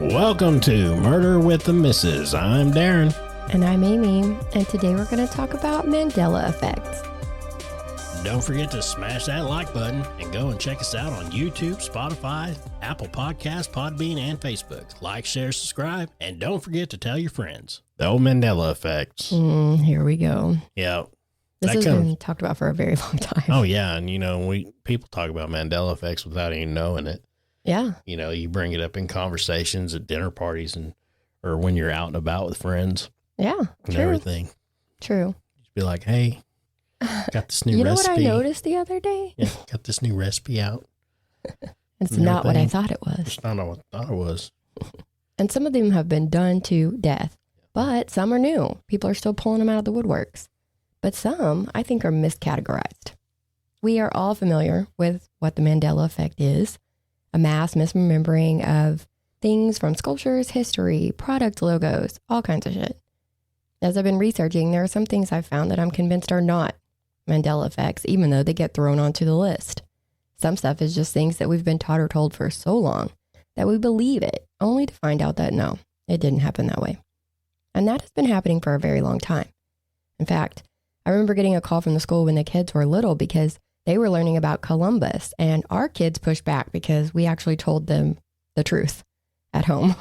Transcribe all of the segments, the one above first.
Welcome to Murder with the Missus. I'm Darren. And I'm Amy, and today we're going to talk about Mandela Effects. Don't forget to smash that like button and go and check us out on YouTube, Spotify, Apple Podcasts, Podbean, and Facebook. Like, share, subscribe, and don't forget to tell your friends. The old Mandela Effects. Here we go. Yeah. This has been talked about for a very long time. Oh, yeah. And, people talk about Mandela Effects without even knowing it. Yeah. You bring it up in conversations at dinner parties or when you're out and about with friends. Yeah. And true. everything. True. Just be like, hey, got this new recipe. You know what I noticed the other day? Yeah, got this new recipe out. It's not what I thought it was. It's not what I thought it was. And some of them have been done to death, but some are new. People are still pulling them out of the woodworks. But some, I think, are miscategorized. We are all familiar with what the Mandela Effect is. A mass misremembering of things from sculptures, history, product logos, all kinds of shit. As I've been researching, there are some things I've found that I'm convinced are not Mandela effects, even though they get thrown onto the list. Some stuff is just things that we've been taught or told for so long that we believe it, only to find out that no, it didn't happen that way. And that has been happening for a very long time. In fact, I remember getting a call from the school when the kids were little because they were learning about Columbus, and our kids pushed back because we actually told them the truth at home.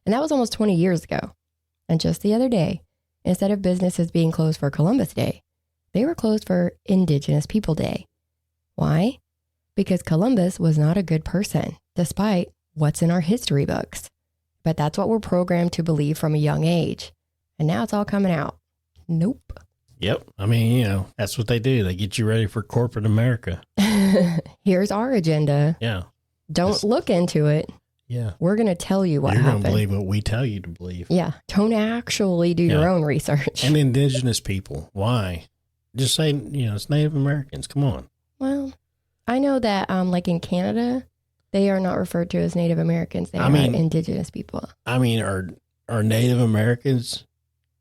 And that was almost 20 years ago. And just the other day, instead of businesses being closed for Columbus Day, they were closed for Indigenous People Day. Why? Because Columbus was not a good person, despite what's in our history books. But that's what we're programmed to believe from a young age. And now it's all coming out. Nope. Yep. That's what they do. They get you ready for corporate America. Here's our agenda. Yeah. Don't look into it. Yeah. We're going to tell you what happened. You're going to believe what we tell you to believe. Yeah. Don't actually do your own research. And Indigenous people. Why? Just say, it's Native Americans. Come on. Well, I know that like in Canada, they are not referred to as Native Americans. They are Indigenous people. Are Native Americans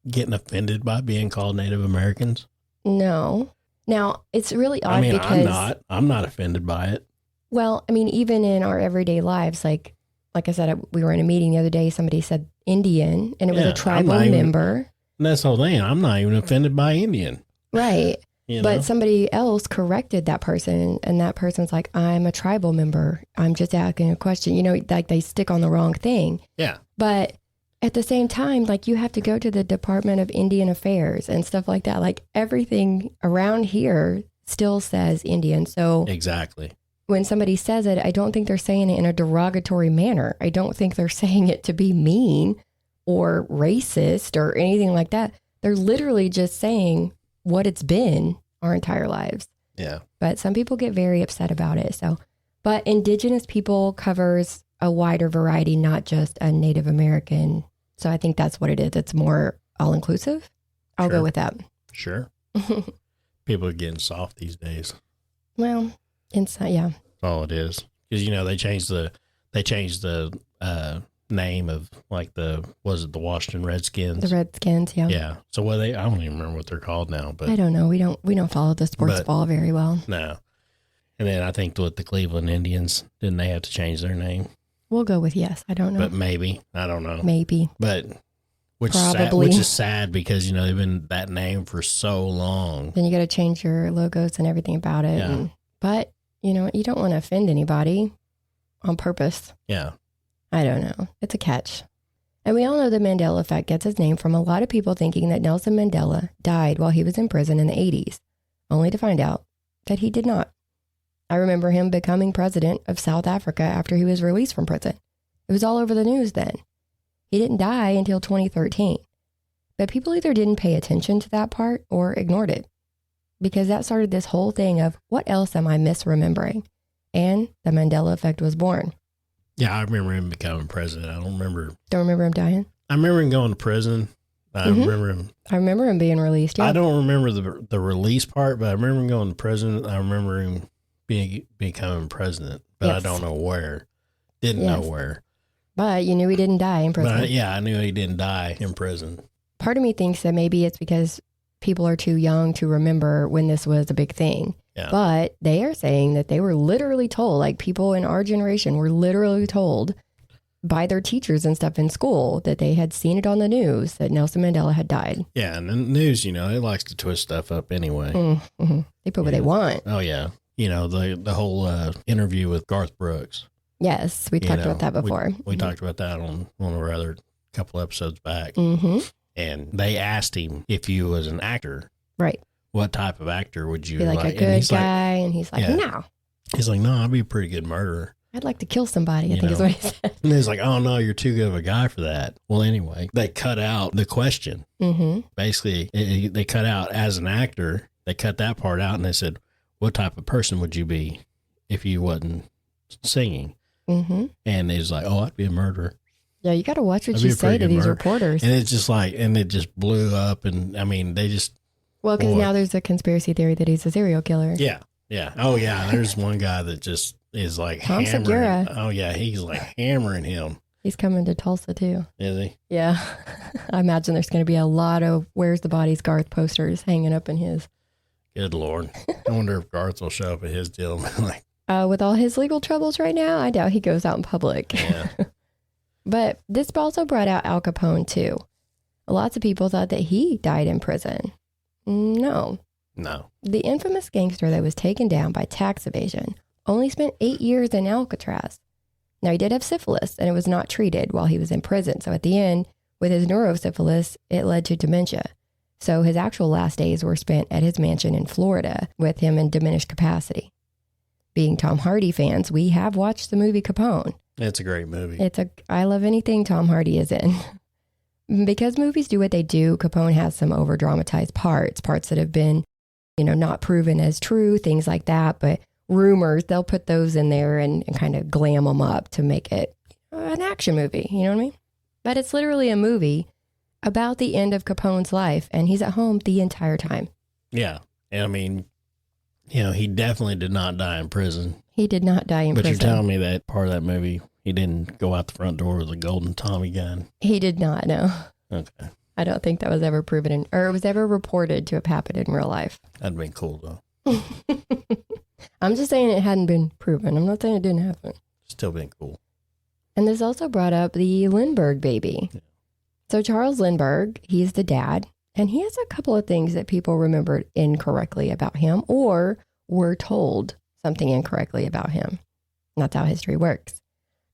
getting offended by being called Native Americans? No. Now, it's really odd because... I'm not offended by it. Well, even in our everyday lives, like I said, we were in a meeting the other day, somebody said Indian, and it was a tribal member. And that's the whole thing. I'm not even offended by Indian. Right. But somebody else corrected that person, and that person's like, I'm a tribal member. I'm just asking a question. Like they stick on the wrong thing. Yeah. But at the same time, like you have to go to the Department of Indian Affairs and stuff like that. Like everything around here still says Indian. So exactly. When somebody says it, I don't think they're saying it in a derogatory manner. I don't think they're saying it to be mean or racist or anything like that. They're literally just saying what it's been our entire lives. Yeah. But some people get very upset about it. But Indigenous people covers a wider variety, not just a Native American. So I think that's what it is. It's more all-inclusive. I'll go with that. Sure. People are getting soft these days. Well, inside, yeah. That's all it is. Because, they changed the name of the Washington Redskins? The Redskins, yeah. Yeah. So I don't even remember what they're called now. But I don't know. We don't follow the sports ball very well. No. And then I think with the Cleveland Indians, didn't they have to change their name? We'll go with yes. I don't know. But maybe. I don't know. Maybe. But which is sad because, they've been that name for so long. Then you got to change your logos and everything about it. Yeah. But, you don't want to offend anybody on purpose. Yeah. I don't know. It's a catch. And we all know the Mandela Effect gets its name from a lot of people thinking that Nelson Mandela died while he was in prison in the 80s, only to find out that he did not. I remember him becoming president of South Africa after he was released from prison. It was all over the news then. He didn't die until 2013. But people either didn't pay attention to that part or ignored it, because that started this whole thing of what else am I misremembering? And the Mandela Effect was born. Yeah, I remember him becoming president. I don't remember. Don't remember him dying? I remember him going to prison. I remember him being released, yeah. I don't remember the release part, but I remember him going to prison. I remember him becoming president, but I don't know where. Didn't know where. But you knew he didn't die in prison. But I knew he didn't die in prison. Part of me thinks that maybe it's because people are too young to remember when this was a big thing. Yeah. But they are saying that they were literally told, like people in our generation were literally told by their teachers and stuff in school, that they had seen it on the news that Nelson Mandela had died. Yeah, and the news, it likes to twist stuff up anyway. Mm-hmm. They put what they want. Oh, yeah. The whole interview with Garth Brooks. Yes, we talked about that before. We talked about that on one of our other couple episodes back. Mm-hmm. And they asked him if you was an actor. Right. What type of actor would you be like? A good guy. And he's like, no. He's like, no, I'd be a pretty good murderer. I'd like to kill somebody, I think is what he said. And he's like, oh, no, you're too good of a guy for that. Well, anyway, they cut out the question. Mm-hmm. Basically, they cut out as an actor. They cut that part out and they said, what type of person would you be if you wasn't singing? Mm-hmm. And he's like, oh, I'd be a murderer. Yeah, you got to watch what you say to these reporters. And it's just and it just blew up. And I mean, they just. Well, because now there's a conspiracy theory that he's a serial killer. Yeah. Yeah. Oh, yeah. There's one guy that just is like Tom hammering. Segura. Oh, yeah. He's like hammering him. He's coming to Tulsa, too. Is he? Yeah. I imagine there's going to be a lot of Where's the Bodies Garth posters hanging up in his. Good Lord. I wonder if Garth will show up at his deal. With all his legal troubles right now, I doubt he goes out in public. Yeah. But this also brought out Al Capone, too. Lots of people thought that he died in prison. No. The infamous gangster that was taken down by tax evasion only spent 8 years in Alcatraz. Now, he did have syphilis, and it was not treated while he was in prison. So at the end, with his neurosyphilis, it led to dementia. So his actual last days were spent at his mansion in Florida with him in diminished capacity. Being Tom Hardy fans, we have watched the movie Capone. It's a great movie. I love anything Tom Hardy is in. Because movies do what they do, Capone has some over-dramatized parts that have been, not proven as true, things like that. But rumors, they'll put those in there and kind of glam them up to make it an action movie. You know what I mean? But it's literally a movie about the end of Capone's life, and he's at home the entire time. Yeah. And I mean, he definitely did not die in prison. He did not die in prison. But you're telling me that part of that movie, he didn't go out the front door with a golden Tommy gun? He did not, no. Okay. I don't think that was ever proven or it was ever reported to have happened in real life. That'd been cool, though. I'm just saying it hadn't been proven. I'm not saying it didn't happen. Still been cool. And this also brought up the Lindbergh baby. Yeah. So Charles Lindbergh, he's the dad, and he has a couple of things that people remembered incorrectly about him or were told something incorrectly about him. That's how history works.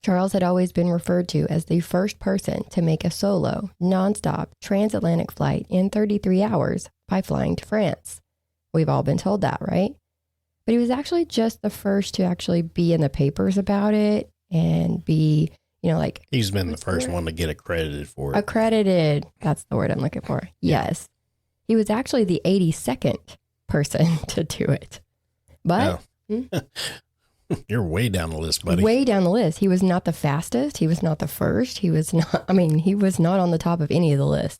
Charles had always been referred to as the first person to make a solo, nonstop transatlantic flight in 33 hours by flying to France. We've all been told that, right? But he was actually just the first to actually be in the papers about it and be, He's been the first one to get accredited for it. Accredited. That's the word I'm looking for. Yes. He was actually the 82nd person to do it. But... Oh. You're way down the list, buddy. Way down the list. He was not the fastest. He was not the first. He was not on the top of any of the lists.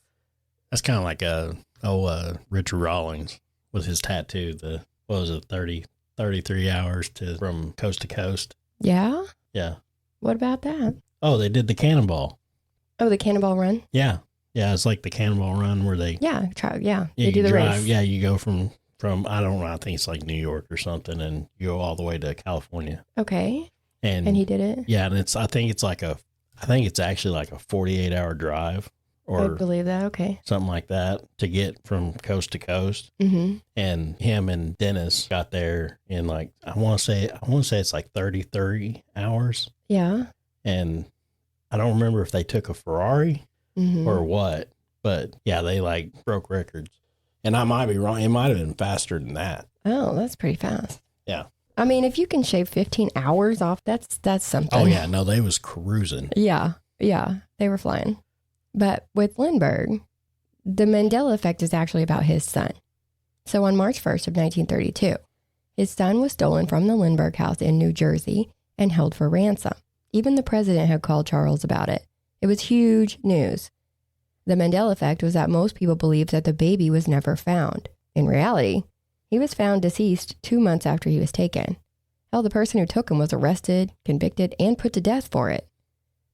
That's kind of like Richard Rawlings with his tattoo. 33 hours from coast to coast. Yeah? Yeah. What about that? Oh, they did the Cannonball. Oh, the Cannonball Run? Yeah. Yeah, it's like the Cannonball Run where they... Yeah, they do the race. Yeah, you go from, I don't know, I think it's like New York or something, and you go all the way to California. Okay. And he did it? Yeah, and I think it's actually like a 48-hour drive. Or I believe that, okay. Something like that to get from coast to coast. Mm-hmm. And him and Dennis got there in like, I want to say it's like 33 hours. Yeah. And I don't remember if they took a Ferrari or what, but yeah, they like broke records. And I might be wrong. It might have been faster than that. Oh, that's pretty fast. Yeah. I mean, if you can shave 15 hours off, that's something. Oh, yeah. No, they was cruising. Yeah. Yeah. They were flying. But with Lindbergh, the Mandela Effect is actually about his son. So on March 1st of 1932, his son was stolen from the Lindbergh house in New Jersey and held for ransom. Even the president had called Charles about it. It was huge news. The Mandela Effect was that most people believed that the baby was never found. In reality, he was found deceased 2 months after he was taken. Hell, the person who took him was arrested, convicted, and put to death for it.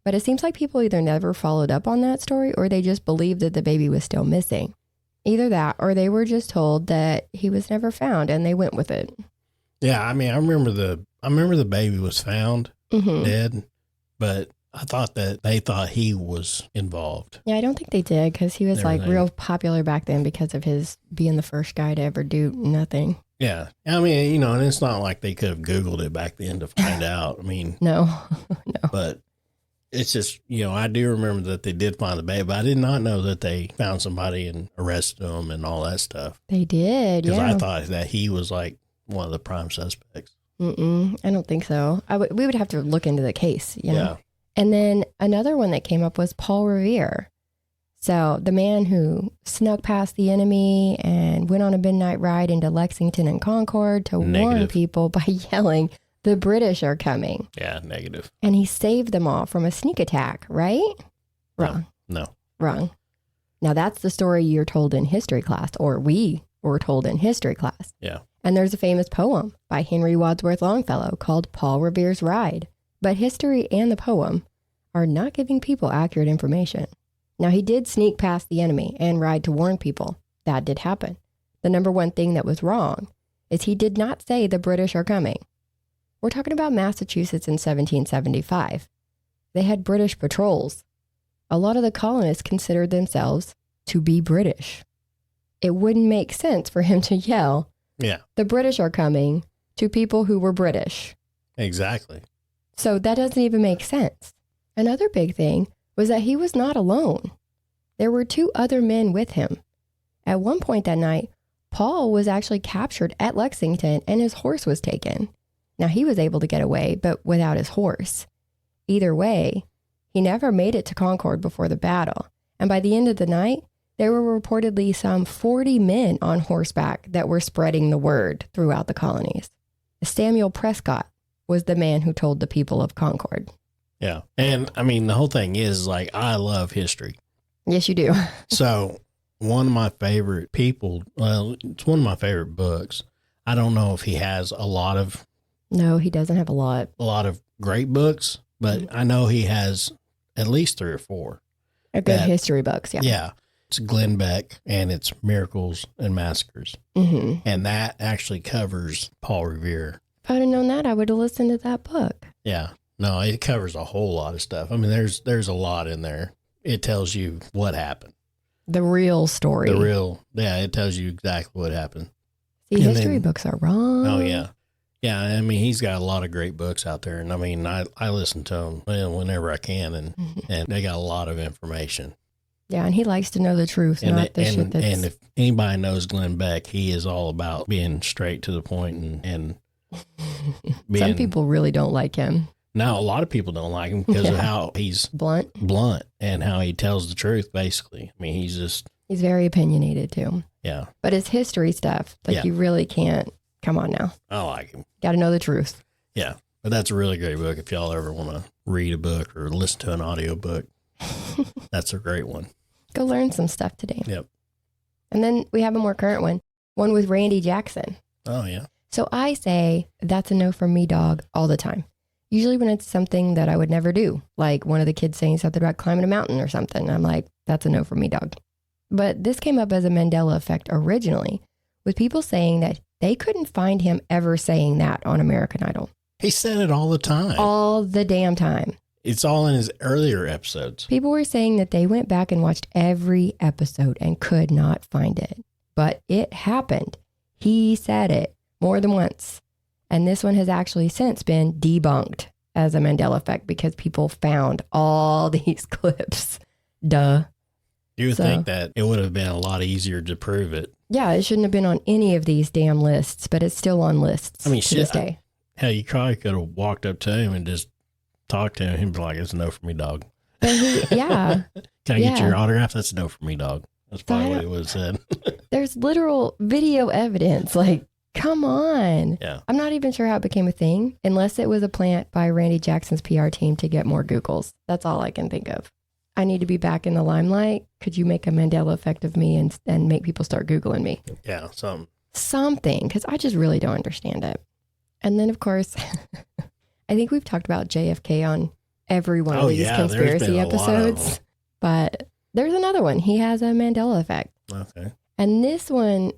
But it seems like people either never followed up on that story or they just believed that the baby was still missing. Either that or they were just told that he was never found and they went with it. Yeah, I mean, I remember the baby was found dead, but I thought that they thought he was involved. Yeah, I don't think they did because he was like real popular back then because of his being the first guy to ever do nothing. Yeah. I mean, you know, and it's not like they could have Googled it back then to find out. I mean, no. But it's just, you know, I do remember that they did find the baby, but I did not know that they found somebody and arrested him and all that stuff. They did, Because I thought that he was like one of the prime suspects. I don't think so. We would have to look into the case. You know? Yeah. And then another one that came up was Paul Revere. So the man who snuck past the enemy and went on a midnight ride into Lexington and Concord to warn people by yelling, "The British are coming." Yeah, negative. And he saved them all from a sneak attack, right? Wrong. No. Wrong. Now that's the story you're told in history class, or we were told in history class. Yeah. And there's a famous poem by Henry Wadsworth Longfellow called Paul Revere's Ride. But history and the poem are not giving people accurate information. Now, he did sneak past the enemy and ride to warn people. That did happen. The number one thing that was wrong is he did not say the British are coming. We're talking about Massachusetts in 1775. They had British patrols. A lot of the colonists considered themselves to be British. It wouldn't make sense for him to yell, "The British are coming," to people who were British. Exactly. So that doesn't even make sense. Another big thing was that he was not alone. There were 2 other men with him. At one point that night, Paul was actually captured at Lexington and his horse was taken. Now he was able to get away, but without his horse. Either way, he never made it to Concord before the battle. And by the end of the night, there were reportedly some 40 men on horseback that were spreading the word throughout the colonies. Samuel Prescott was the man who told the people of Concord. Yeah. And I mean, the whole thing is like, I love history. Yes, you do. So one of my favorite people, well, it's one of my favorite books. I don't know if he has a lot of. No, he doesn't have a lot of great books, but I know he has at least 3 or 4. Good history books. Yeah. Yeah. It's Glenn Beck and it's Miracles and Massacres. Mm-hmm. And that actually covers Paul Revere. If I would have known that, I would have listened to that book. Yeah. No, it covers a whole lot of stuff. I mean, there's a lot in there. It tells you what happened. The real story. It tells you exactly what happened. See, history books are wrong. Oh, yeah. Yeah, I mean, he's got a lot of great books out there. And I mean, I listen to them whenever I can, and they got a lot of information. Yeah, and he likes to know the truth, not the shit that's... And if anybody knows Glenn Beck, he is all about being straight to the point and being... Some people really don't like him. No, a lot of people don't like him because of how he's blunt and how he tells the truth, basically. I mean, he's very opinionated, too. Yeah. But his history stuff, you really can't... Come on now. I like him. Got to know the truth. Yeah. But that's a really great book. If y'all ever want to read a book or listen to an audio book, that's a great one. Go learn some stuff today. Yep. And then we have a more current one with Randy Jackson. Oh, yeah. So I say, that's a no from me, dog, all the time. Usually when it's something that I would never do, like one of the kids saying something about climbing a mountain or something, I'm like, that's a no from me, dog. But this came up as a Mandela Effect originally, with people saying that they couldn't find him ever saying that on American Idol. He said it all the time. All the damn time. It's all in his earlier episodes. People were saying that they went back and watched every episode and could not find it. But it happened. He said it more than once. And this one has actually since been debunked as a Mandela Effect because people found all these clips. Duh. You would think that it would have been a lot easier to prove it. Yeah, it shouldn't have been on any of these damn lists, but it's still on lists to this day. Hell, you probably could have walked up to him and just talked to him. He'd be like, it's a no for me, dog. Yeah. Can I get your autograph? That's a no for me, dog. That's probably what he would have said. There's literal video evidence. Like, come on. Yeah. I'm not even sure how it became a thing, unless it was a plant by Randy Jackson's PR team to get more Googles. That's all I can think of. I need to be back in the limelight. Could you make a Mandela Effect of me and make people start Googling me? Yeah, something, because I just really don't understand it. And then, of course, I think we've talked about JFK on every one of these conspiracy episodes. But there's another one. He has a Mandela Effect. Okay. And this one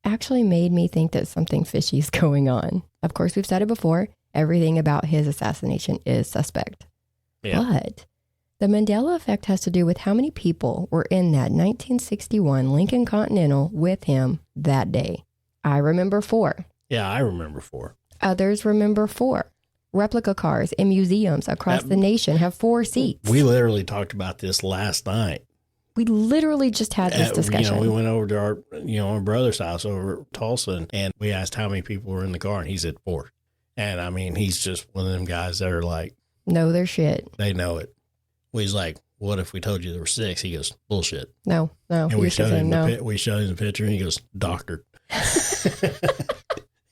actually made me think that something fishy is going on. Of course, we've said it before. Everything about his assassination is suspect. Yeah. But the Mandela Effect has to do with how many people were in that 1961 Lincoln Continental with him that day. I remember 4. Yeah, I remember 4. Others remember 4. Replica cars in museums across the nation have 4 seats. We literally talked about this last night. We literally just had this discussion. We went over to our, our brother's house over at Tulsa, and we asked how many people were in the car, and he said 4. And I mean, he's just one of them guys that are like, know their shit. They know it. Well, he's like, what if we told you there were 6? He goes, bullshit. No. And we showed him the picture, and he goes, doctored.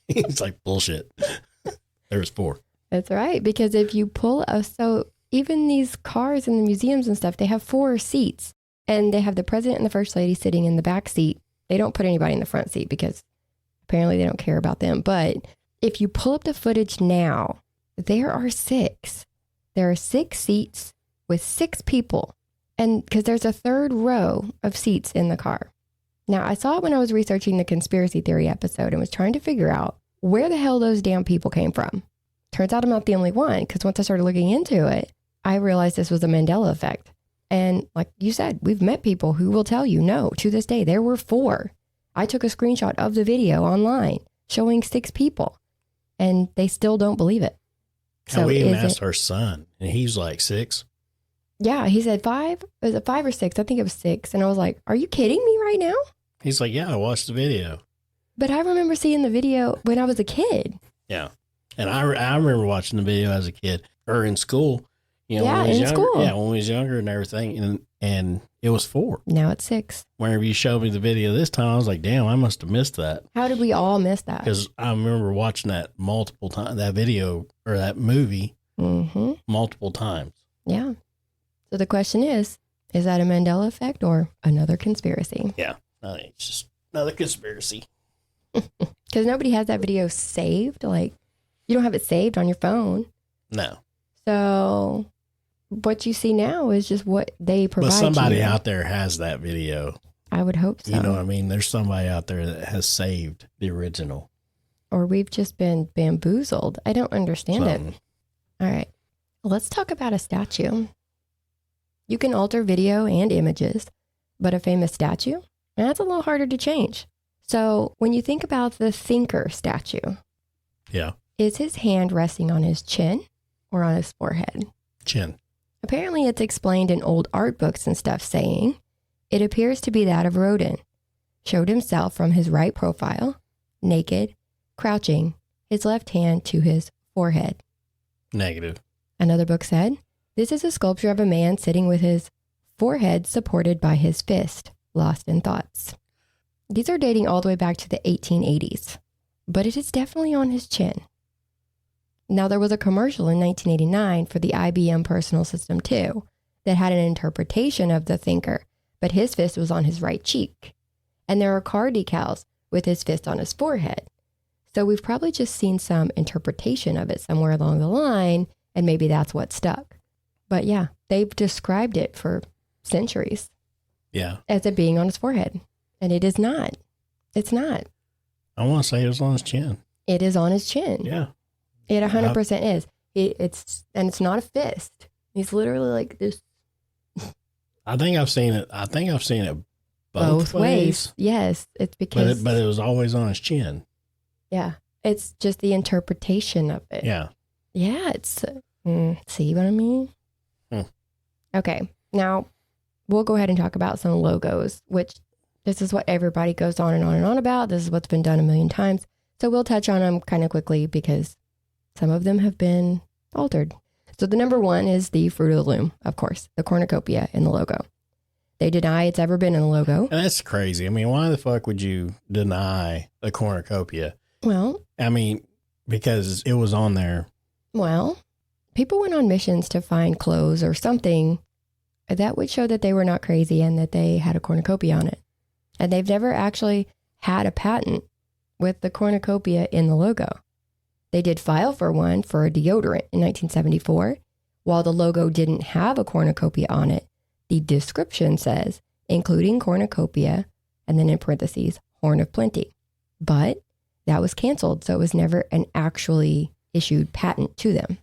He's like, bullshit. There was 4. That's right. Because if you so even these cars in the museums and stuff, they have 4 seats. And they have the president and the first lady sitting in the back seat. They don't put anybody in the front seat because apparently they don't care about them. But if you pull up the footage now, there are 6. There are 6 seats with 6 people. And because there's a 3rd row of seats in the car. Now, I saw it when I was researching the conspiracy theory episode and was trying to figure out where the hell those damn people came from. Turns out I'm not the only one, because once I started looking into it, I realized this was a Mandela effect. And like you said, we've met people who will tell you, no, to this day, there were 4. I took a screenshot of the video online showing 6 people, and they still don't believe it. So we even asked our son, and he's like 6. Yeah, he said 5. Was it 5 or 6? I think it was 6. And I was like, are you kidding me right now? He's like, yeah, I watched the video. But I remember seeing the video when I was a kid. Yeah. And I remember watching the video as a kid or in school. When we was school. Yeah, when we was younger and everything. And it was 4. Now it's 6. Whenever you showed me the video this time, I was like, damn, I must have missed that. How did we all miss that? Because I remember watching that multiple times, that video or that movie multiple times. Yeah. So the question is that a Mandela effect or another conspiracy? Yeah. It's just another conspiracy. Because nobody has that video saved. Like, you don't have it saved on your phone. No. So what you see now is just what they provide. But somebody out there has that video. I would hope so. You know what I mean? There's somebody out there that has saved the original. Or we've just been bamboozled. I don't understand it. All right. Let's talk about a statue. You can alter video and images, but a famous statue, that's a little harder to change. So when you think about the thinker statue, yeah, is his hand resting on his chin or on his forehead? Chin. Apparently it's explained in old art books and stuff saying it appears to be that of Rodin. Showed himself from his right profile, naked, crouching, his left hand to his forehead. Negative. Another book said, this is a sculpture of a man sitting with his forehead supported by his fist, lost in thoughts. These are dating all the way back to the 1880s, but it is definitely on his chin. Now, there was a commercial in 1989 for the IBM Personal System 2 that had an interpretation of the thinker, but his fist was on his right cheek. And there are car decals with his fist on his forehead. So we've probably just seen some interpretation of it somewhere along the line, and maybe that's what stuck. But yeah, they've described it for centuries. Yeah. As it being on his forehead. And it is not. It's not. I want to say it was on his chin. It is on his chin. Yeah. It 100% is. It's not a fist. He's literally like this. I think I've seen it both ways. Yes. It's because. But it was always on his chin. Yeah. It's just the interpretation of it. Yeah. Yeah. It's, see what I mean? Okay. Now, we'll go ahead and talk about some logos, which this is what everybody goes on and on and on about. This is what's been done a million times. So we'll touch on them kind of quickly because some of them have been altered. So the number one is the Fruit of the Loom, of course, the cornucopia in the logo. They deny it's ever been in the logo. And that's crazy. I mean, why the fuck would you deny the cornucopia? Well, I mean, because it was on there. Well, people went on missions to find clothes or something that would show that they were not crazy and that they had a cornucopia on it. And they've never actually had a patent with the cornucopia in the logo. They did file for one for a deodorant in 1974. While the logo didn't have a cornucopia on it, the description says, including cornucopia, and then in parentheses, horn of plenty. But that was canceled, so it was never an actually issued patent to them.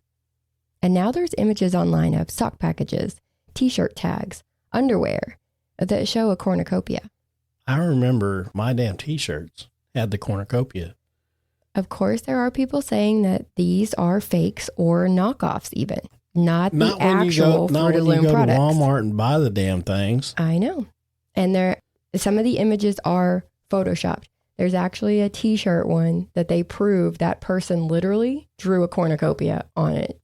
And now there's images online of sock packages, t-shirt tags, underwear that show a cornucopia. I remember my damn t-shirts had the cornucopia. Of course, there are people saying that these are fakes or knockoffs even, not the actual Fruit of the Loom products. Not when you go to Walmart and buy the damn things. I know. And some of the images are photoshopped. There's actually a t-shirt one that they prove that person literally drew a cornucopia on it.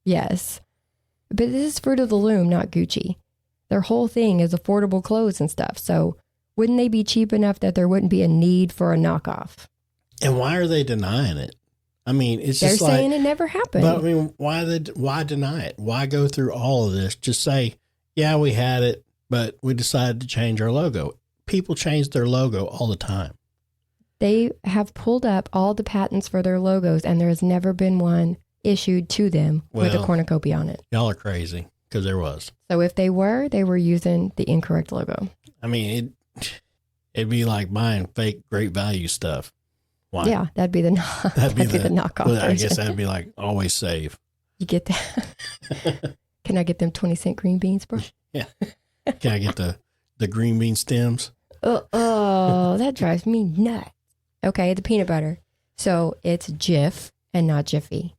Yes. But this is Fruit of the Loom, not Gucci. Their whole thing is affordable clothes and stuff. So wouldn't they be cheap enough that there wouldn't be a need for a knockoff? And why are they denying it? I mean, it's just they're saying it never happened. But I mean, why deny it? Why go through all of this? Just say, yeah, we had it, but we decided to change our logo. People change their logo all the time. They have pulled up all the patents for their logos, and there has never been one issued to them with a cornucopia on it. Y'all are crazy, because there was. So if they were using the incorrect logo. I mean, it'd be like buying fake Great Value stuff. Why? Yeah, that'd be the knockoff. Well, I guess that'd be like Always Save. You get that? Can I get them 20-cent green beans, bro? Yeah. Can I get the green bean stems? Oh, that drives me nuts. Okay, the peanut butter. So it's Jif and not Jiffy.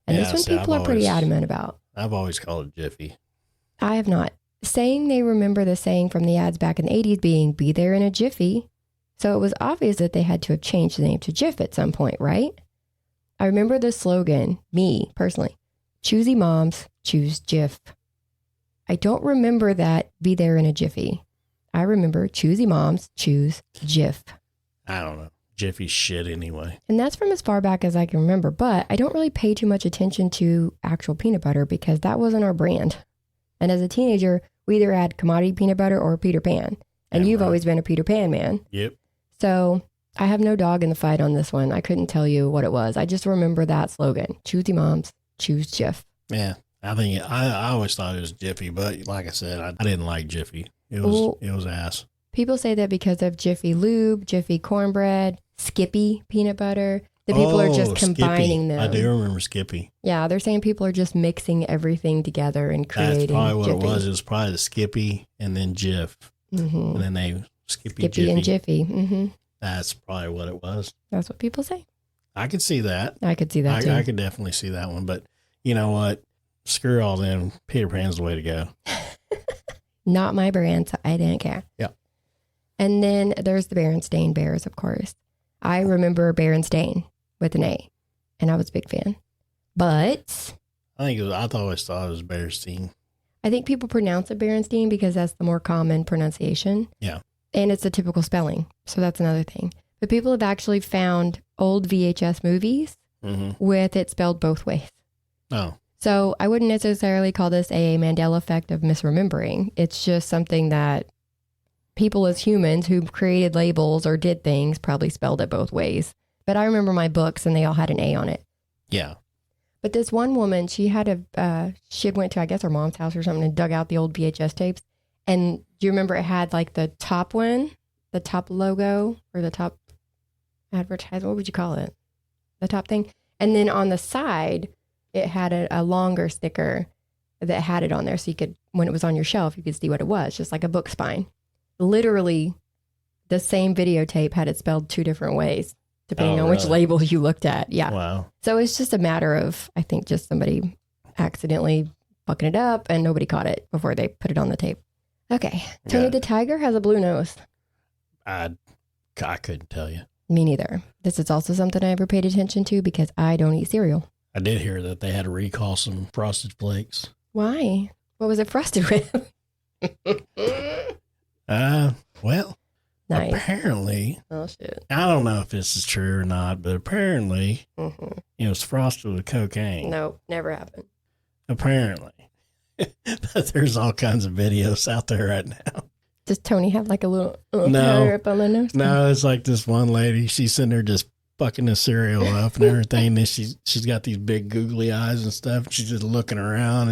And this one people are pretty adamant about. I've always called it Jiffy. I have not. Saying they remember the saying from the ads back in the 80s being, be there in a jiffy. So it was obvious that they had to have changed the name to Jif at some point, right? I remember the slogan, me personally, choosy moms, choose Jif. I don't remember that be there in a jiffy. I remember choosy moms, choose Jif. I don't know. Jiffy shit anyway. And that's from as far back as I can remember, but I don't really pay too much attention to actual peanut butter because that wasn't our brand. And as a teenager, we either had commodity peanut butter or Peter Pan. And you've always been a Peter Pan man. Yep. So I have no dog in the fight on this one. I couldn't tell you what it was. I just remember that slogan. Choosy moms, choose Jif. Yeah. I always thought it was Jiffy, but like I said, I didn't like Jiffy. It was ass. People say that because of Jiffy Lube, Jiffy Cornbread, Skippy peanut butter, that people are just combining them. I do remember Skippy. Yeah, they're saying people are just mixing everything together and creating That's probably what Jiffy. it was. It was probably the Skippy and then Jif. Mm-hmm. And then they Skippy Jiffy. And Jiffy. Mm-hmm. That's probably what it was. That's what people say. I could see that. I could see that too. I could definitely see that one. But you know what? Screw all them. Peter Pan's the way to go. Not my brand, so I didn't care. Yeah. And then there's the Berenstain Bears, of course. I remember Berenstain with an A, and I was a big fan. But I always thought it was Berenstain. I think people pronounce it Berenstain because that's the more common pronunciation. Yeah. And it's a typical spelling. So that's another thing. But people have actually found old VHS movies with it spelled both ways. Oh. So I wouldn't necessarily call this a Mandela Effect of misremembering. It's just something that people as humans who created labels or did things probably spelled it both ways. But I remember my books and they all had an A on it. Yeah. But this one woman, she had she went to, I guess, her mom's house or something and dug out the old VHS tapes. And do you remember it had like the top one, the top logo or the top advertisement? What would you call it? The top thing. And then on the side, it had a longer sticker that had it on there. So you could, when it was on your shelf, you could see what it was, just like a book spine. Literally the same videotape had it spelled two different ways, depending on which label you looked at. Yeah. Wow. So it's just a matter of, I think, just somebody accidentally fucking it up and nobody caught it before they put it on the tape. Okay. Tony the Tiger has a blue nose. I couldn't tell you. Me neither. This is also something I ever paid attention to because I don't eat cereal. I did hear that they had to recall some Frosted Flakes. Why? What was it frosted with? Well, nice. Apparently, oh shit, I don't know if this is true or not, but apparently it was frosted with cocaine. Nope, never happened. Apparently. There's all kinds of videos out there right now. Does Tony have like a little hair up on the nose? No, it's like this one lady, she's sitting there just fucking the cereal up and everything. And she's got these big googly eyes and stuff. And she's just looking around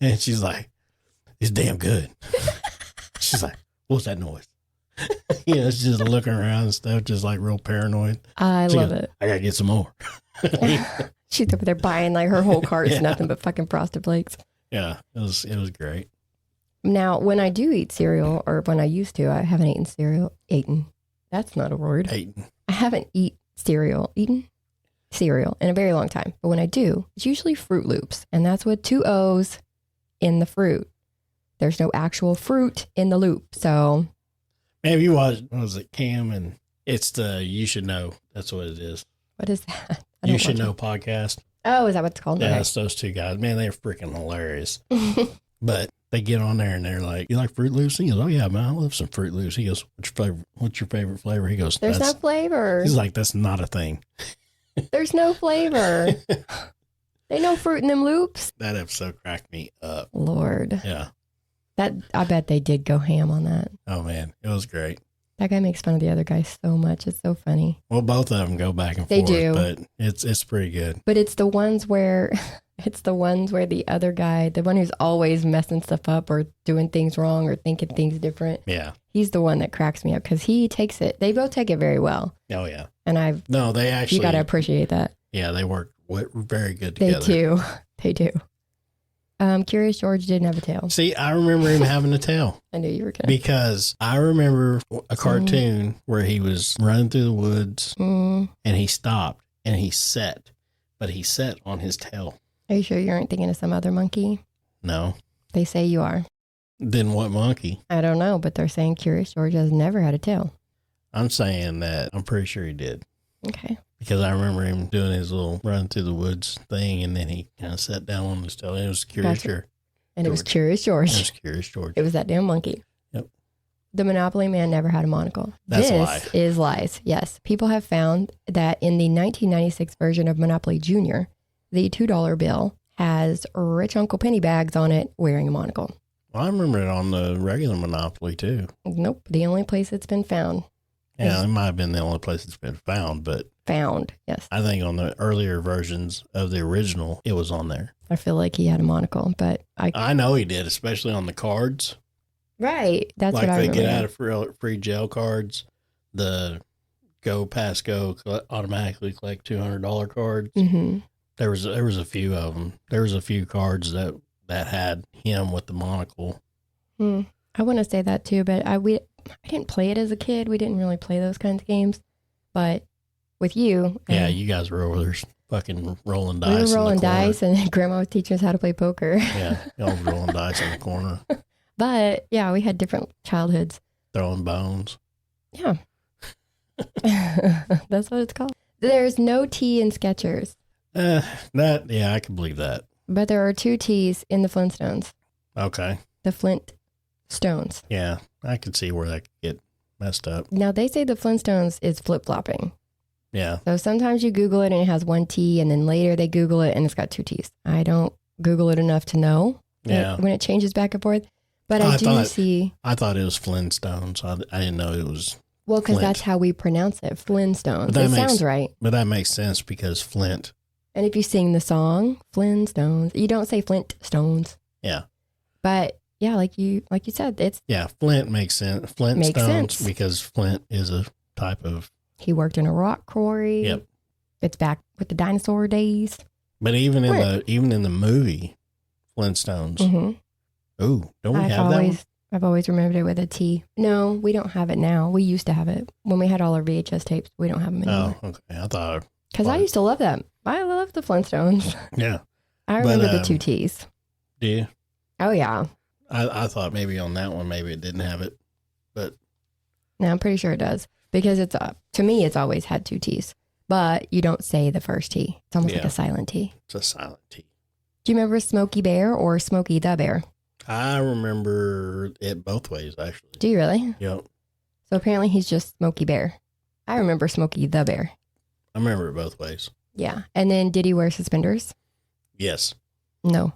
and she's like, it's damn good. She's like, what's that noise? She's just looking around and stuff, just like real paranoid. I love it. I gotta get some more. She's over there buying like her whole cart's Yeah. nothing but fucking Frosted Flakes. Yeah, it was great. Now, when I do eat cereal, or when I used to, I haven't eaten cereal. Eaten. That's not a word. Eaten. I haven't eaten cereal in a very long time. But when I do, it's usually Fruit Loops. And that's with 2 O's in the fruit. There's no actual fruit in the loop. So Man, if you watch, what was it, Cam? And it's the You Should Know. That's what it is. what is that? You Should Know podcast. Oh, is that what it's called? Yeah, Okay. it's those two guys. Man, they're freaking hilarious. But they get on there and they're like, "You like Fruit Loops?" He goes, "Oh yeah, man, I love some Fruit Loops." He goes, "What's your favorite flavor?" He goes, There's no flavor. He's like, "That's not a thing." There's no flavor. They no fruit in them loops. That episode cracked me up. Lord. Yeah. I bet they did go ham on that. Oh man, it was great. That guy makes fun of the other guy so much. It's so funny. Well, both of them go back and They forth, do. but it's pretty good. But it's the ones where the other guy, the one who's always messing stuff up or doing things wrong or thinking things different. Yeah. He's the one that cracks me up because he takes it. They both take it very well. Oh yeah. And They actually. you got to appreciate that. Yeah, they work very good together. They do. They do. Curious George didn't have a tail. See, I remember him having a tail. I knew you were going to. Because I remember a cartoon where he was running through the woods and he stopped and he set, but he set on his tail. Are you sure you aren't thinking of some other monkey? No. They say you are. Then what monkey? I don't know, but they're saying Curious George has never had a tail. I'm saying that I'm pretty sure he did. Okay. Because I remember him doing his little run through the woods thing and then he kind of sat down on his tail. It was Curious George. And it was Curious George. It was Curious George. It was that damn monkey. Yep. The Monopoly man never had a monocle. That's a this lie. is lies. Yes. People have found that in the 1996 version of Monopoly Junior, the $2 bill has rich Uncle Pennybags on it wearing a monocle. Well, I remember it on the regular Monopoly too. Nope. The only place it's been found. Yeah, it might have been the only place it's been found, but Found. Yes. I think on the earlier versions of the original, it was on there. I feel like he had a monocle, but I know he did, especially on the cards. Right. That's like what I the remember. get out of free jail cards, the automatically collect $200 cards. Mm-hmm. There was a few of them. There was a few cards that had him with the monocle. I want to say that too, but I didn't play it as a kid. We didn't really play those kinds of games, but with you, Yeah, you guys were over there fucking rolling dice. we were rolling in the corner. dice, and Grandma was teaching us how to play poker. Yeah, y'all was rolling dice in the corner, But yeah, we had different childhoods. throwing bones. Yeah, that's what it's called. There's no T in Skechers, I can believe that. but there are 2 T's in the Flintstones. Okay. The Flint Stones. Yeah, I could see where that could get messed up. Now they say the Flintstones is flip flopping. Yeah. So sometimes you Google it and it has 1 T, and then later they Google it and it's got 2 T's. I don't Google it enough to know when it changes back and forth. But I thought it was Flintstones. I didn't know it was. Well, because Flint. that's how we pronounce it, Flintstones. But It sounds right. But that makes sense because Flint. And if you sing the song, Flintstones, you don't say Flintstones. Yeah. But yeah, like you said, it's Flint makes sense. Flintstones Makes sense. because Flint is a type of. he worked in a rock quarry. Yep. It's back with the dinosaur days. But even in the movie, Flintstones. Mm-hmm. Ooh, don't we have that one? I've always remembered it with a T. No, we don't have it now. We used to have it when we had all our VHS tapes. We don't have them anymore. Oh, okay. I thought. Because I used to love them. I love the Flintstones. Yeah. I remember the 2 T's. Do you? Oh, yeah. I thought maybe on that one, maybe it didn't have it. But. No, I'm pretty sure it does. Because to me, it's always had 2 T's. But you don't say the first T. It's almost like a silent T. It's a silent T. Do you remember Smokey Bear or Smokey the Bear? I remember it both ways, actually. Do you really? Yep. So apparently he's just Smokey Bear. I remember Smokey the Bear. I remember it both ways. Yeah. And then did he wear suspenders? Yes. No.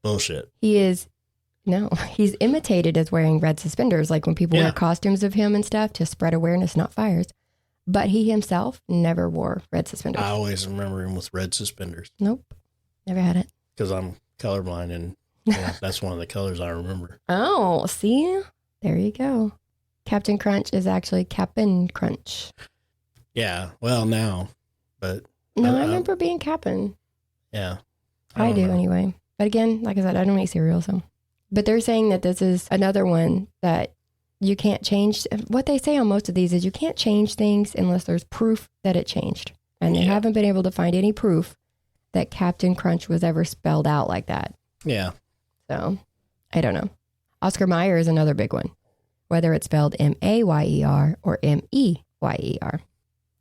Bullshit. He's imitated as wearing red suspenders, like when people wear costumes of him and stuff to spread awareness, not fires. But he himself never wore red suspenders. I always remember him with red suspenders. Nope. Never had it. Because I'm colorblind and that's one of the colors I remember. Oh, see? There you go. Captain Crunch is actually Cap'n Crunch. Yeah. Well, now. But No, I remember being Cap'n. Yeah. I don't do know. anyway. But again, like I said, I don't eat cereal. So, but they're saying that this is another one that you can't change. What they say on most of these is you can't change things unless there's proof that it changed. And they haven't been able to find any proof that Captain Crunch was ever spelled out like that. Yeah. So, I don't know. Oscar Mayer is another big one. Whether it's spelled M-A-Y-E-R or M-E-Y-E-R.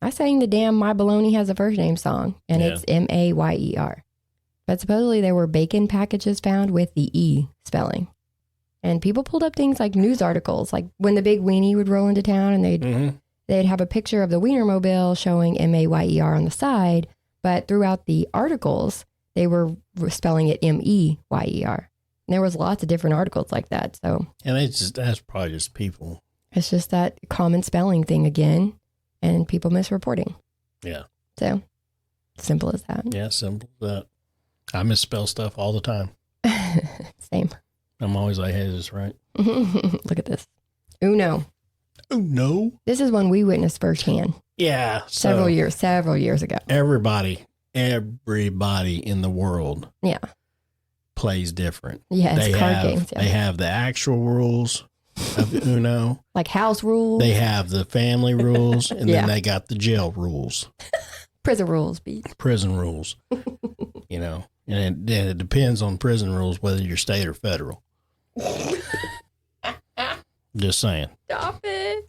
I sang the damn My Baloney Has a First Name song, and it's M-A-Y-E-R. But supposedly there were bacon packages found with the E spelling. And people pulled up things like news articles, like when the big weenie would roll into town and they'd have a picture of the Wienermobile showing M-A-Y-E-R on the side, but throughout the articles, they were spelling it M-E-Y-E-R. And there was lots of different articles like that. So, and that's probably just people. It's just that common spelling thing again, and people misreporting. Yeah. So, simple as that. Yeah, simple as that. I misspell stuff all the time. Same. I'm always like, hey, is this right? Look at this. Uno. Uno? This is one we witnessed firsthand. Yeah. Several years ago. Everybody in the world. Yeah. Plays different. Yeah, it's card games. Yeah. They have the actual rules of Uno. Like house rules. They have the family rules, and then they got the jail rules. Prison rules, Pete. Prison rules. You know, and it depends on prison rules whether you're state or federal. Just saying. Stop it.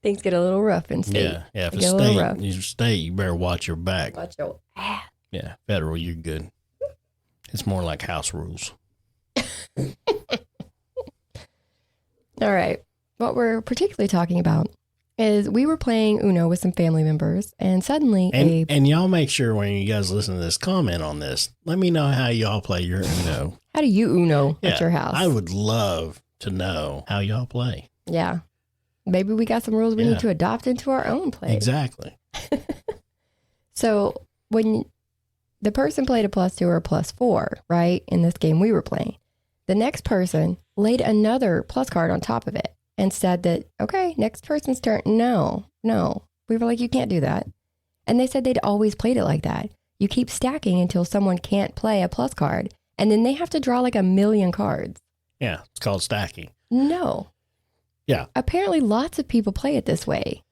Things get a little rough in state. Yeah. If it's state, you better watch your back. Watch your ass. Yeah, federal, you're good. It's more like house rules. All right. What we're particularly talking about is we were playing Uno with some family members, and suddenly and y'all make sure when you guys listen to this, comment on this. Let me know how y'all play your Uno. How do you Uno at your house? I would love to know how y'all play. Yeah. Maybe we got some rules we need to adopt into our own play. Exactly. So when the person played a +2 or a +4, right, in this game we were playing, the next person laid another plus card on top of it and said that, okay, next person's turn. No. We were like, you can't do that. And they said they'd always played it like that. You keep stacking until someone can't play a plus card, and then they have to draw like 1,000,000 cards. Yeah, it's called stacking. No. Yeah. Apparently lots of people play it this way.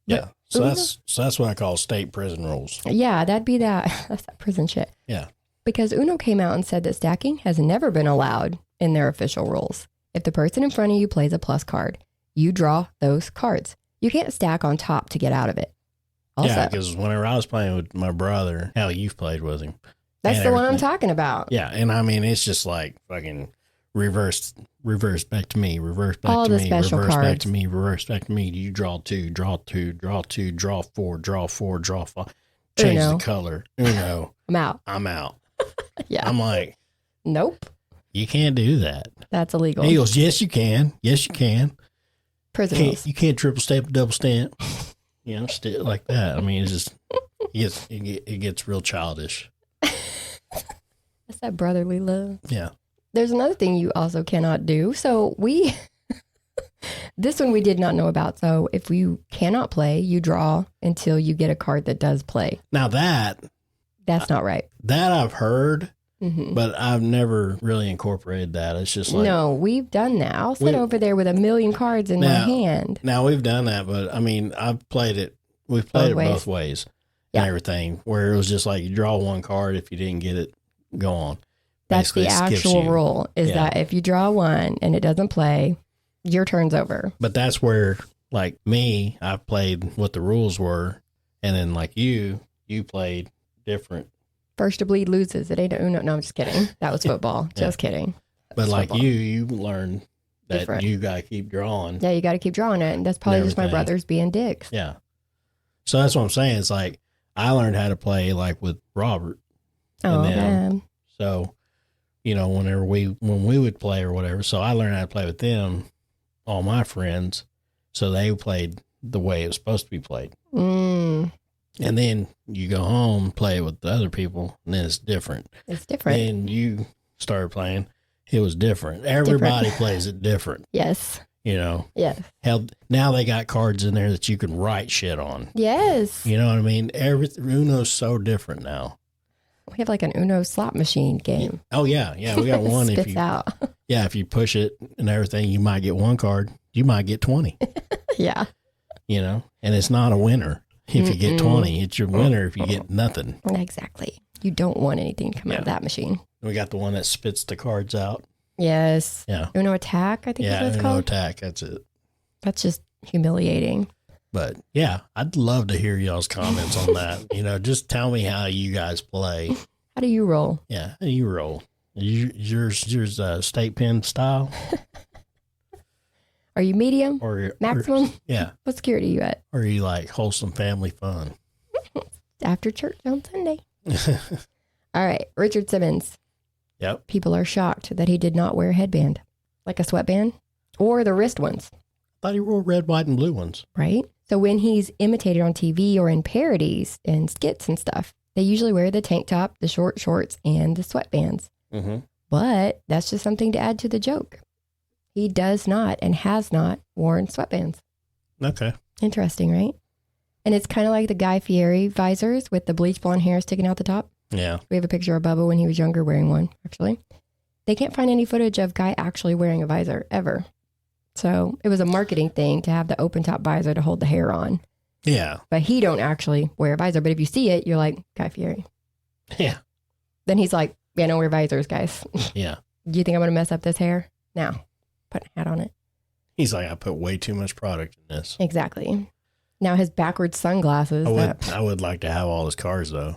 Yeah. So that's what I call state prison rules. Yeah, that'd be that. That's that prison shit. Yeah. Because Uno came out and said that stacking has never been allowed in their official rules. If the person in front of you plays a plus card, you draw those cards. You can't stack on top to get out of it. Also, yeah, because whenever I was playing with my brother, hell, you've played with him. That's the one I'm talking about. Yeah, and I mean, it's just like fucking reverse back to me, reverse back all to the me, special reverse cards. back to me, reverse back to me. You draw 2, draw 2, draw 2, draw 4, draw 4, draw 5. Change Uno. the color. Uno. I'm out. Yeah. I'm like, nope. You can't do that. That's illegal. He goes, yes, you can. Yes, you can. Prison rules. You can't triple stamp, double stamp. You know, like that. I mean, it's just, it gets real childish. That's that brotherly love. Yeah. There's another thing you also cannot do. So this one we did not know about. So if you cannot play, you draw until you get a card that does play. Now that's not right. That I've heard, but I've never really incorporated that. It's just like. No, we've done that. I'll sit over there with 1,000,000 cards in my hand. Now we've done that, but I mean, I've played it. We've played it both ways and everything, where it was just like you draw one card. If you didn't get it, go on. That's the actual rule is that if you draw one and it doesn't play, your turn's over. But that's where, like me, I played what the rules were. And then like you played different. First to bleed loses. It ain't a Uno. No, I'm just kidding. That was football. Just kidding. But like football. You learned that you got to keep drawing. Yeah, you got to keep drawing it. And that's probably just my brothers being dicks. Yeah. So that's what I'm saying. It's like I learned how to play like with Robert. Oh, man. So, you know, when we would play or whatever, so I learned how to play with them, all my friends, so they played the way it was supposed to be played. And then you go home, play with the other people, and then it's different. It's different. Then you started playing, it was different. Everybody plays it different. Yes. You know? Yes. Hell, now they got cards in there that you can write shit on. Yes. You know what I mean? Uno's so different now. We have like an Uno slot machine game. Oh, yeah. Yeah, we got one. Spits out. Yeah, if you push it and everything, you might get one card. You might get 20. Yeah. You know, and it's not a winner if you get 20. It's your winner if you get nothing. Exactly. You don't want anything to come out of that machine. We got the one that spits the cards out. Yes. Yeah. Uno Attack, I think is what it's called. Uno Attack. That's it. That's just humiliating. But yeah, I'd love to hear y'all's comments on that. You know, just tell me how you guys play. How do you roll? Yeah, how do you roll? Yours state pen style? Are you medium? Or maximum? Yeah. What security are you at? Or are you like wholesome family fun? After church on Sunday. All right. Richard Simmons. Yep. People are shocked that he did not wear a headband, like a sweatband or the wrist ones. Thought he wore red, white, and blue ones. Right? So when he's imitated on TV or in parodies and skits and stuff, they usually wear the tank top, the short shorts, and the sweatbands. Mm-hmm. But that's just something to add to the joke. He does not and has not worn sweatbands. Okay. Interesting, right? And it's kind of like the Guy Fieri visors with the bleach blonde hair sticking out the top. Yeah. We have a picture of Bubba when he was younger wearing one, actually. They can't find any footage of Guy actually wearing a visor ever. So it was a marketing thing to have the open top visor to hold the hair on. Yeah. But he don't actually wear a visor. But if you see it, you're like, Guy Fieri. Yeah. Then he's like, yeah, don't wear visors, guys. Yeah. Do you think I'm going to mess up this hair? No. Put a hat on it. He's like, I put way too much product in this. Exactly. Now his backwards sunglasses. I would like to have all his cars, though.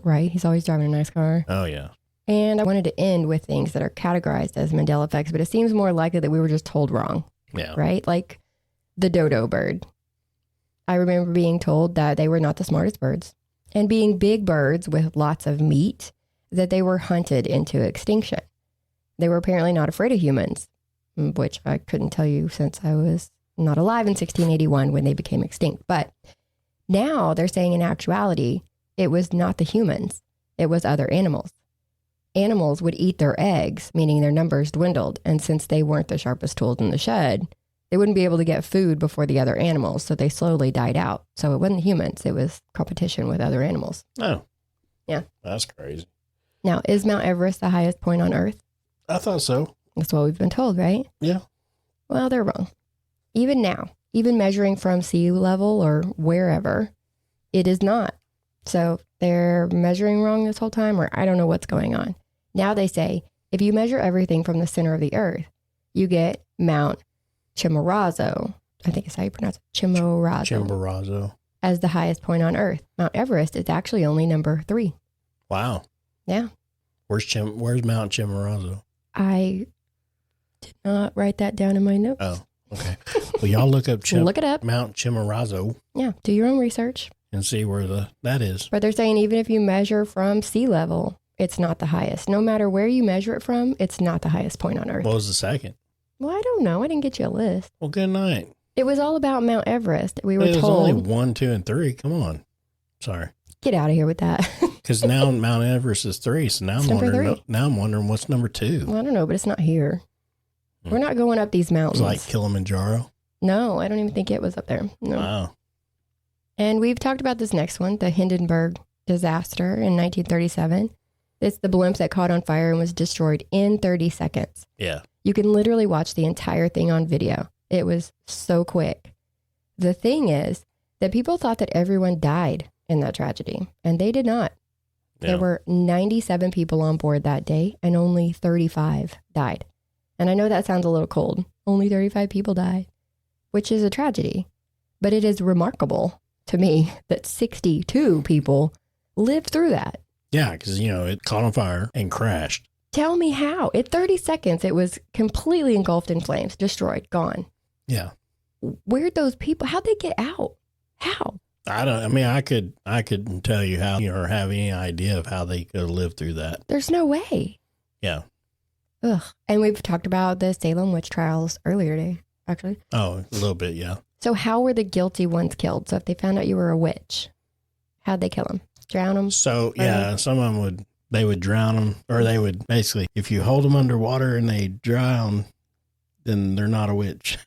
Right. He's always driving a nice car. Oh, yeah. And I wanted to end with things that are categorized as Mandela Effects, but it seems more likely that we were just told wrong. Yeah. Right? Like the dodo bird. I remember being told that they were not the smartest birds. And being big birds with lots of meat, that they were hunted into extinction. They were apparently not afraid of humans, which I couldn't tell you since I was not alive in 1681 when they became extinct. But now they're saying in actuality, it was not the humans. It was other animals. Animals would eat their eggs, meaning their numbers dwindled. And since they weren't the sharpest tools in the shed, they wouldn't be able to get food before the other animals. So they slowly died out. So it wasn't humans. It was competition with other animals. Oh. Yeah. That's crazy. Now, is Mount Everest the highest point on Earth? I thought so. That's what we've been told, right? Yeah. Well, they're wrong. Even now, even measuring from sea level or wherever, it is not. So they're measuring wrong this whole time, or I don't know what's going on. Now they say, if you measure everything from the center of the Earth, you get Mount Chimborazo. I think it's how you pronounce it. Chimborazo. As the highest point on Earth. Mount Everest is actually only number 3. Wow. Yeah. Where's Mount Chimborazo? I did not write that down in my notes. Oh, okay. Well, y'all look up look it up. Mount Chimborazo. Yeah. Do your own research. And see where that is. But they're saying even if you measure from sea level, it's not the highest. No matter where you measure it from, it's not the highest point on Earth. What was the second? Well, I don't know. I didn't get you a list. Well, good night. It was all about Mount Everest. We were told. It was told. only 1, 2, and 3. Come on. Sorry. Get out of here with that. Because now Mount Everest is 3. So now I'm wondering what's number 2. Well, I don't know, but it's not here. We're not going up these mountains. It's like Kilimanjaro? No, I don't even think it was up there. No. Wow. And we've talked about this next one, the Hindenburg disaster in 1937. It's the blimp that caught on fire and was destroyed in 30 seconds. Yeah. You can literally watch the entire thing on video. It was so quick. The thing is that people thought that everyone died in that tragedy, and they did not. Yeah. There were 97 people on board that day, and only 35 died. And I know that sounds a little cold. Only 35 people died, which is a tragedy. But it is remarkable to me that 62 people lived through that. Yeah, because, it caught on fire and crashed. Tell me how. In 30 seconds, it was completely engulfed in flames, destroyed, gone. Yeah. Where'd those people, how'd they get out? How? I couldn't tell you how or have any idea of how they could have lived through that. There's no way. Yeah. Ugh. And we've talked about the Salem witch trials earlier today, actually. Oh, a little bit, yeah. So how were the guilty ones killed? So if they found out you were a witch, how'd they kill them? Drown them? So, yeah, some of them they would drown them, or they would basically, if you hold them underwater and they drown, then they're not a witch.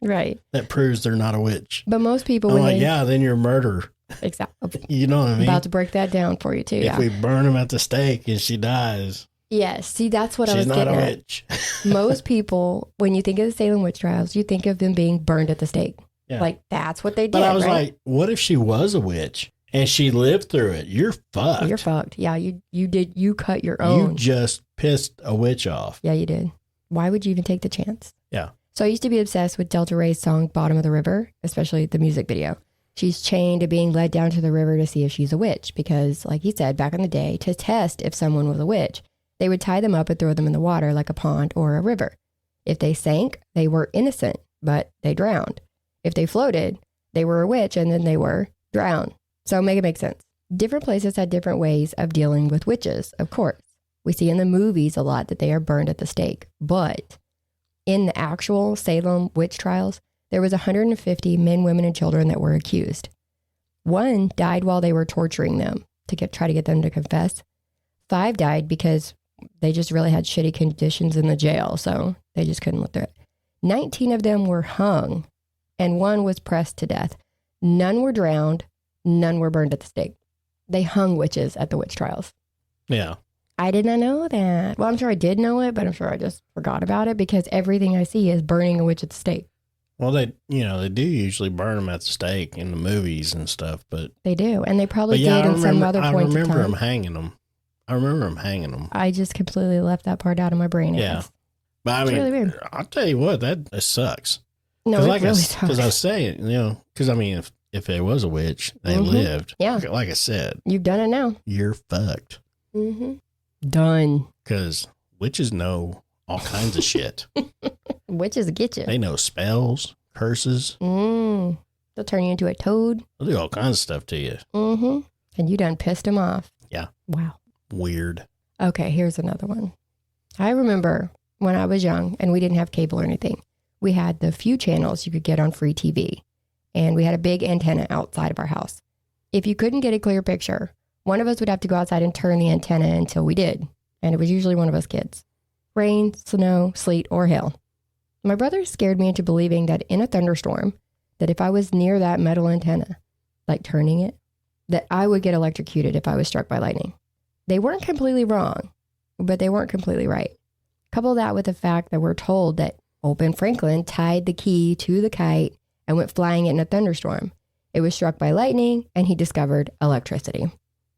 Right. That proves they're not a witch. But most people, then you're a murderer. Exactly. You know what I mean? About to break that down for you too. If we burn him at the stake and she dies, yes. See, that's what I was she's not getting a at. witch. Most people, when you think of the Salem witch trials, you think of them being burned at the stake. Yeah. Like that's what they did. But I was right? like, what if she was a witch and she lived through it? You're fucked. You're fucked. Yeah, you cut your own. You just pissed a witch off. Yeah, you did. Why would you even take the chance? Yeah. So I used to be obsessed with Delta Ray's song Bottom of the River, especially the music video. She's chained to being led down to the river to see if she's a witch because, like he said, back in the day, to test if someone was a witch, they would tie them up and throw them in the water like a pond or a river. If they sank, they were innocent, but they drowned. If they floated, they were a witch and then they were drowned. So make it make sense. Different places had different ways of dealing with witches, of course. We see in the movies a lot that they are burned at the stake, but in the actual Salem witch trials, there was 150 men, women, and children that were accused. One died while they were torturing them to try to get them to confess. 5 died because they just really had shitty conditions in the jail, so they just couldn't live through it. 19 of them were hung, and 1 was pressed to death. None were drowned. None were burned at the stake. They hung witches at the witch trials. Yeah. I did not know that. Well, I'm sure I did know it, but I'm sure I just forgot about it because everything I see is burning a witch at the stake. Well, they do usually burn them at the stake in the movies and stuff, but they do, and they probably did in some other points in time. I remember them hanging them. I just completely left that part out of my brain. Yeah, but I mean, really I'll tell you what, that sucks. No, it really sucks. Because I was saying, because I mean, if it was a witch, they lived. Yeah, like I said, you've done it now. You're fucked. Done. Because witches know all kinds of shit. Witches get you. They know spells, curses. They'll turn you into a toad. They'll do all kinds of stuff to you. And you done pissed them off. Yeah. Wow. Weird. Okay, here's another one. I remember when I was young and we didn't have cable or anything. We had the few channels you could get on free TV. And we had a big antenna outside of our house. If you couldn't get a clear picture, one of us would have to go outside and turn the antenna until we did. And it was usually one of us kids. Rain, snow, sleet, or hail. My brother scared me into believing that in a thunderstorm, that if I was near that metal antenna, like turning it, that I would get electrocuted if I was struck by lightning. They weren't completely wrong, but they weren't completely right. Couple that with the fact that we're told that old Ben Franklin tied the key to the kite and went flying it in a thunderstorm. It was struck by lightning and he discovered electricity.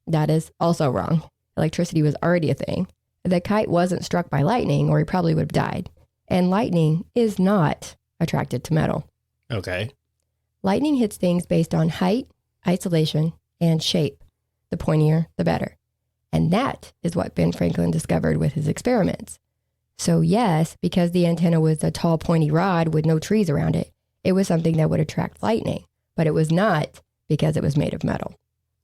That is also wrong. Electricity was already a thing. The kite wasn't struck by lightning or he probably would have died. And lightning is not attracted to metal. Okay. Lightning hits things based on height, isolation, and shape. The pointier, the better. And that is what Ben Franklin discovered with his experiments. So yes, because the antenna was a tall, pointy rod with no trees around it, it was something that would attract lightning. But it was not because it was made of metal.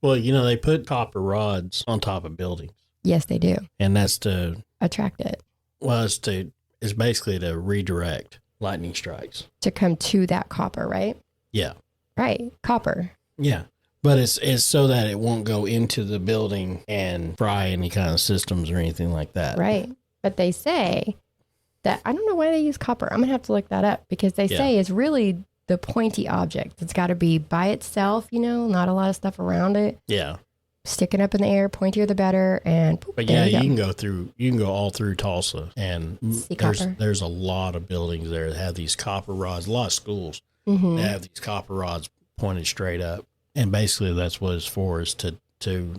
Well, they put copper rods on top of buildings. Yes, they do. And that's to attract it. Well, it's basically to redirect lightning strikes. To come to that copper, right? Yeah. Right. Copper. Yeah. But it's so that it won't go into the building and fry any kind of systems or anything like that. Right. But they say that, I don't know why they use copper. I'm going to have to look that up because they say it's really the pointy object. It's got to be by itself, not a lot of stuff around it. Yeah. Sticking up in the air, pointier the better, and boop, but yeah, you can go all through Tulsa, and there's a lot of buildings there that have these copper rods. A lot of schools that have these copper rods pointed straight up, and basically that's what it's for, is to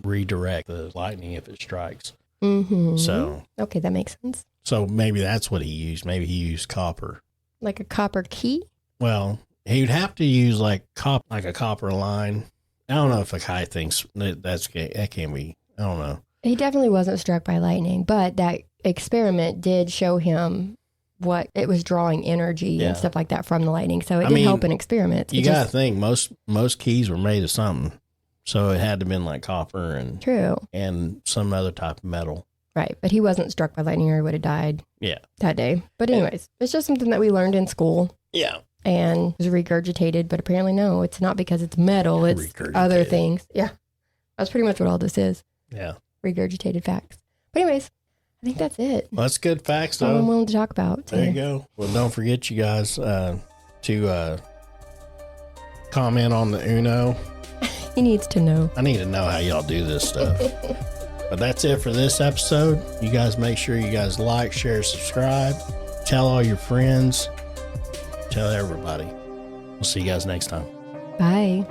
redirect the lightning if it strikes. So okay, that makes sense. So maybe that's what he used. Maybe he used copper, like a copper key. Well, he'd have to use like a copper line. I don't know if a kite thinks that can be. I don't know. He definitely wasn't struck by lightning, but that experiment did show him what it was drawing energy and stuff like that from the lightning. So it did help in experiments. You got to think most keys were made of something, so it had to have been like copper and and some other type of metal. Right, but he wasn't struck by lightning or he would have died. Yeah, that day. But anyways, it's just something that we learned in school. Yeah. And was regurgitated, but apparently no, it's not because it's metal, it's other things. Yeah. That's pretty much what all this is. Yeah. Regurgitated facts. But anyways, I think that's it. Well, that's good facts, though. All I'm willing to talk about. There you go. Well, don't forget, you guys, to comment on the Uno. He needs to know. I need to know how y'all do this stuff. But that's it for this episode. You guys make sure you guys like, share, subscribe. Tell all your friends. Tell everybody. We'll see you guys next time. Bye.